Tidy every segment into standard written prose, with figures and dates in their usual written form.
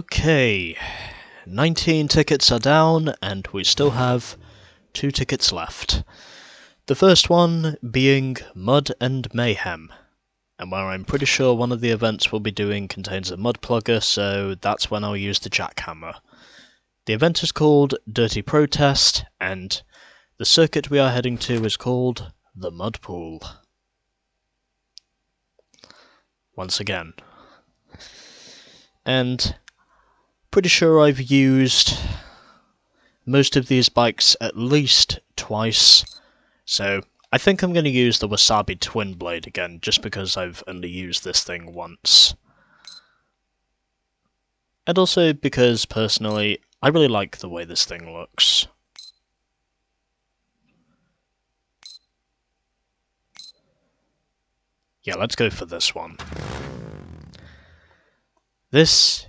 Okay, 19 tickets are down and we still have 2 tickets left. The first one being Mud and Mayhem, and where I'm pretty sure one of the events we'll be doing contains a mud plugger, so that's when I'll use the jackhammer. The event is called Dirty Protest, and the circuit we are heading to is called the Mudpool. Once again. And pretty sure I've used most of these bikes at least twice, so I think I'm going to use the Wasabi twinblade again, just because I've only used this thing once. And also because, personally, I really like the way this thing looks. Yeah, let's go for this one. This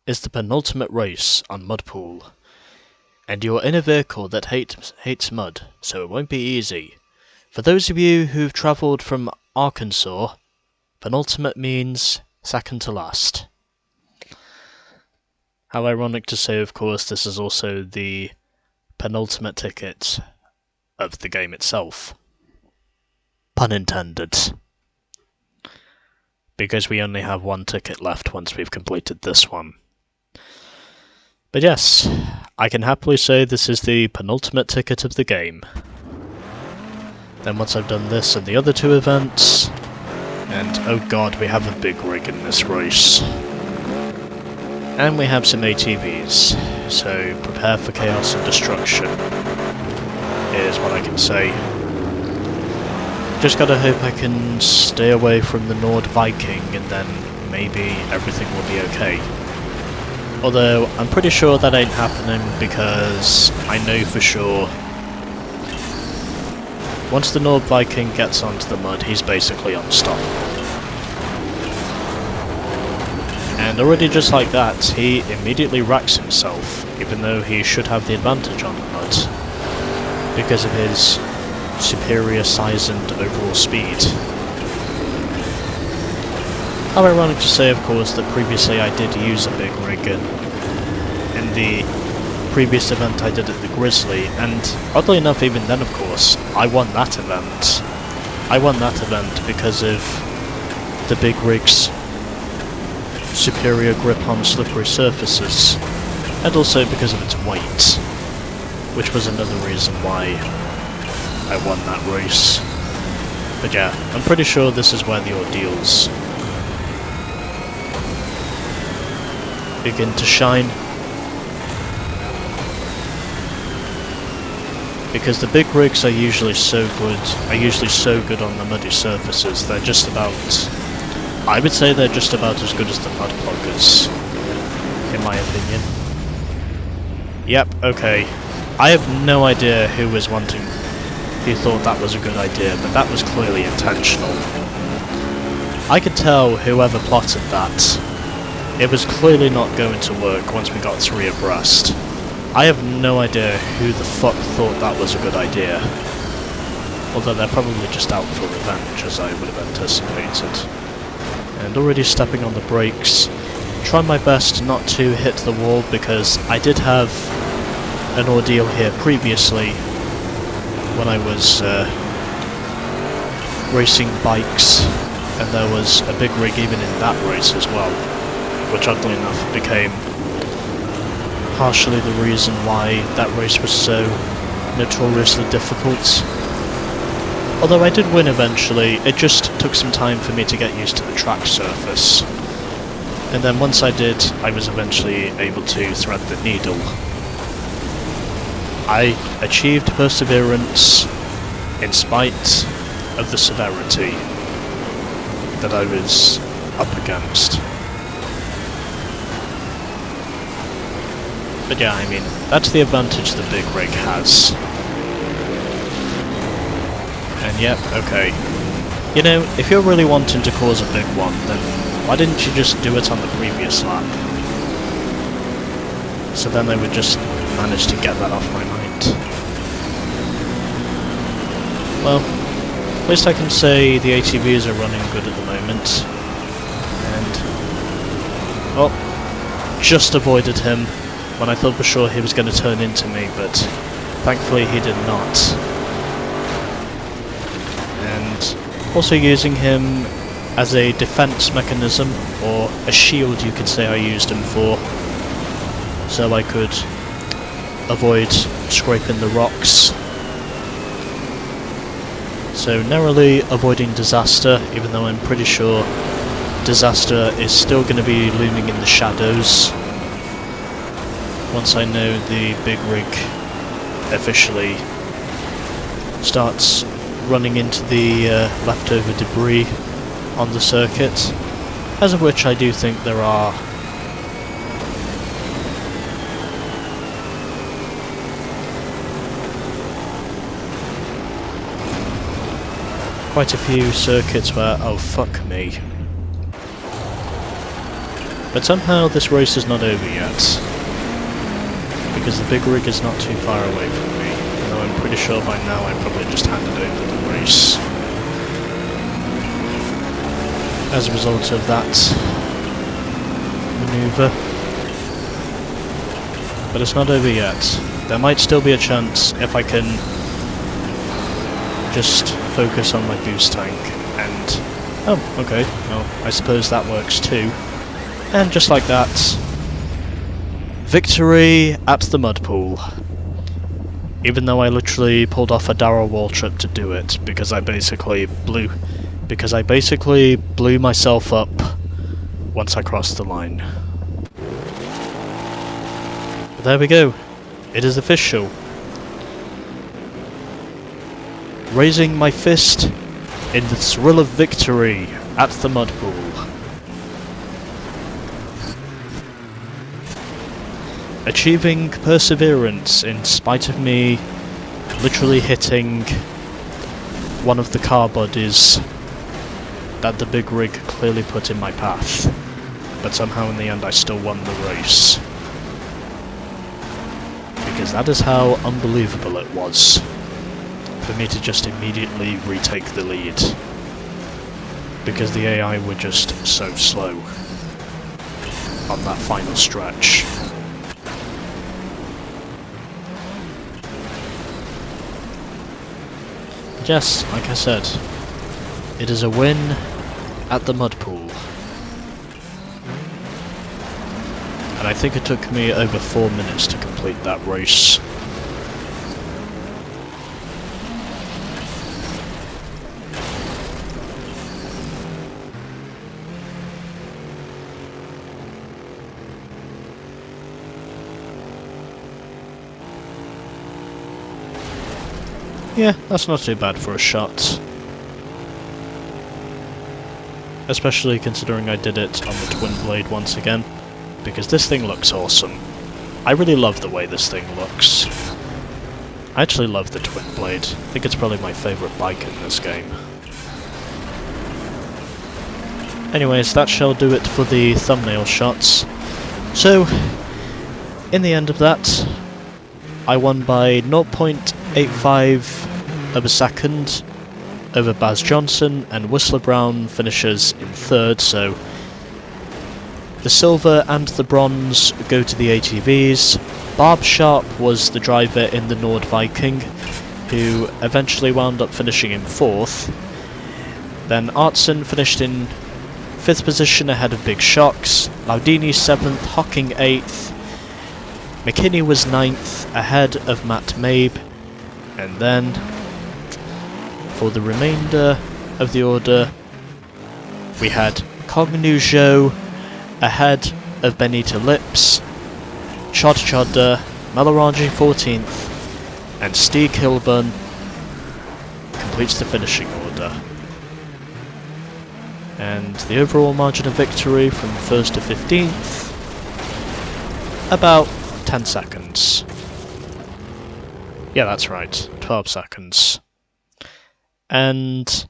is the penultimate race on Mudpool, and you're in a vehicle that hates mud, so it won't be easy. For those of you who've travelled from Arkansas, penultimate means second to last. How ironic to say, of course, this is also the penultimate ticket of the game itself. Pun intended. Because we only have one ticket left once we've completed this one. But yes, I can happily say this is the penultimate ticket of the game. Then once I've done this and the other 2 events, and oh god, we have a big rig in this race. And we have some ATVs, so prepare for chaos and destruction, is what I can say. Just gotta hope I can stay away from the Nord Viking, and then maybe everything will be okay. Although, I'm pretty sure that ain't happening, because I know for sure once the Nord Viking gets onto the mud, he's basically unstoppable. And already just like that, he immediately wrecks himself, even though he should have the advantage on the mud, because of his superior size and overall speed. How ironic to say, of course, that previously I did use a big rig in the previous event I did at the Grizzly, and oddly enough, even then, of course, I won that event. I won that event because of the big rig's superior grip on slippery surfaces, and also because of its weight, which was another reason why I won that race. But yeah, I'm pretty sure this is where the ordeals begin to shine. Because the big rigs are usually so good on the muddy surfaces, they're just about, I would say they're just about as good as the mud pluggers, in my opinion. Yep, okay. I have no idea who thought that was a good idea, but that was clearly intentional. I could tell whoever plotted that. It was clearly not going to work once we got 3 abreast. I have no idea who the fuck thought that was a good idea. Although they're probably just out for revenge, as I would have anticipated. And already stepping on the brakes. Trying my best not to hit the wall, because I did have an ordeal here previously when I was racing bikes, and there was a big rig even in that race as well, which oddly enough became partially the reason why that race was so notoriously difficult. Although I did win eventually, it just took some time for me to get used to the track surface. And then once I did, I was eventually able to thread the needle. I achieved perseverance in spite of the severity that I was up against. But yeah, I mean, that's the advantage the big rig has. And yep, okay. You know, if you're really wanting to cause a big one, then why didn't you just do it on the previous lap? So then I would just manage to get that off my mind. Well, at least I can say the ATVs are running good at the moment. And, well, just avoided him when I thought for sure he was going to turn into me, but thankfully he did not. And also using him as a defense mechanism, or a shield you could say I used him for, so I could avoid scraping the rocks. So narrowly avoiding disaster, even though I'm pretty sure disaster is still going to be looming in the shadows once I know the big rig officially starts running into the leftover debris on the circuit, as of which I do think there are. Quite a few circuits where, oh fuck me. But somehow this race is not over yet, because the big rig is not too far away from me, though I'm pretty sure by now I probably just handed over the race. As a result of that maneuver. But it's not over yet. There might still be a chance if I can just focus on my boost tank and... oh, okay, well, I suppose that works too. And just like that, victory at the mudpool. Even though I literally pulled off a Darrow wall trip to do it, because I basically blew myself up once I crossed the line. But there we go. It is official. Raising my fist in the thrill of victory at the mudpool. Achieving perseverance in spite of me literally hitting one of the car bodies that the big rig clearly put in my path. But somehow in the end I still won the race. Because that is how unbelievable it was for me to just immediately retake the lead. Because the AI were just so slow on that final stretch. But yes, like I said, it is a win at the mudpool. And I think it took me over 4 minutes to complete that race. Yeah, that's not too bad for a shot. Especially considering I did it on the twinblade once again, because this thing looks awesome. I really love the way this thing looks. I actually love the twinblade. I think it's probably my favourite bike in this game. Anyways, that shall do it for the thumbnail shots. So, in the end of that, I won by 0.85 of a second over Baz Johnson, and Whistler Brown finishes in third, so the silver and the bronze go to the ATVs. Barb Sharp was the driver in the Nord Viking, who eventually wound up finishing in fourth. Then Artson finished in fifth position ahead of Big Shocks, Laudini 7th, Hocking 8th, McKinney was 9th ahead of Matt Mabe, and then for the remainder of the order we had Cognujo ahead of Benita Lips, Chod Chodder, Malarangi 14th, and Stieg Hilburn completes the finishing order. And the overall margin of victory from 1st to 15th, about 10 seconds. Yeah, that's right, 12 seconds. And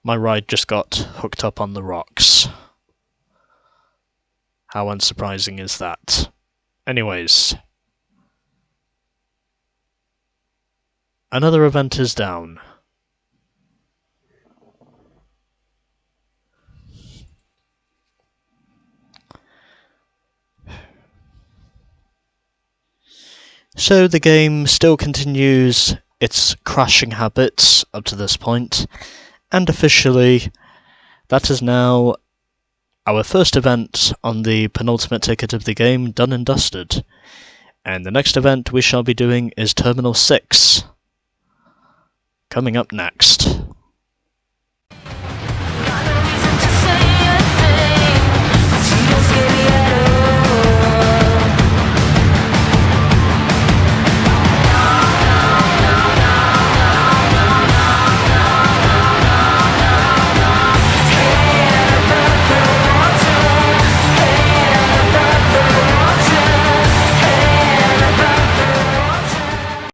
my ride just got hooked up on the rocks. How unsurprising is that? Anyways, another event is down. So the game still continues its crashing habits up to this point, and officially that is now our first event on the penultimate ticket of the game done and dusted. And the next event we shall be doing is Terminal 6. Coming up next.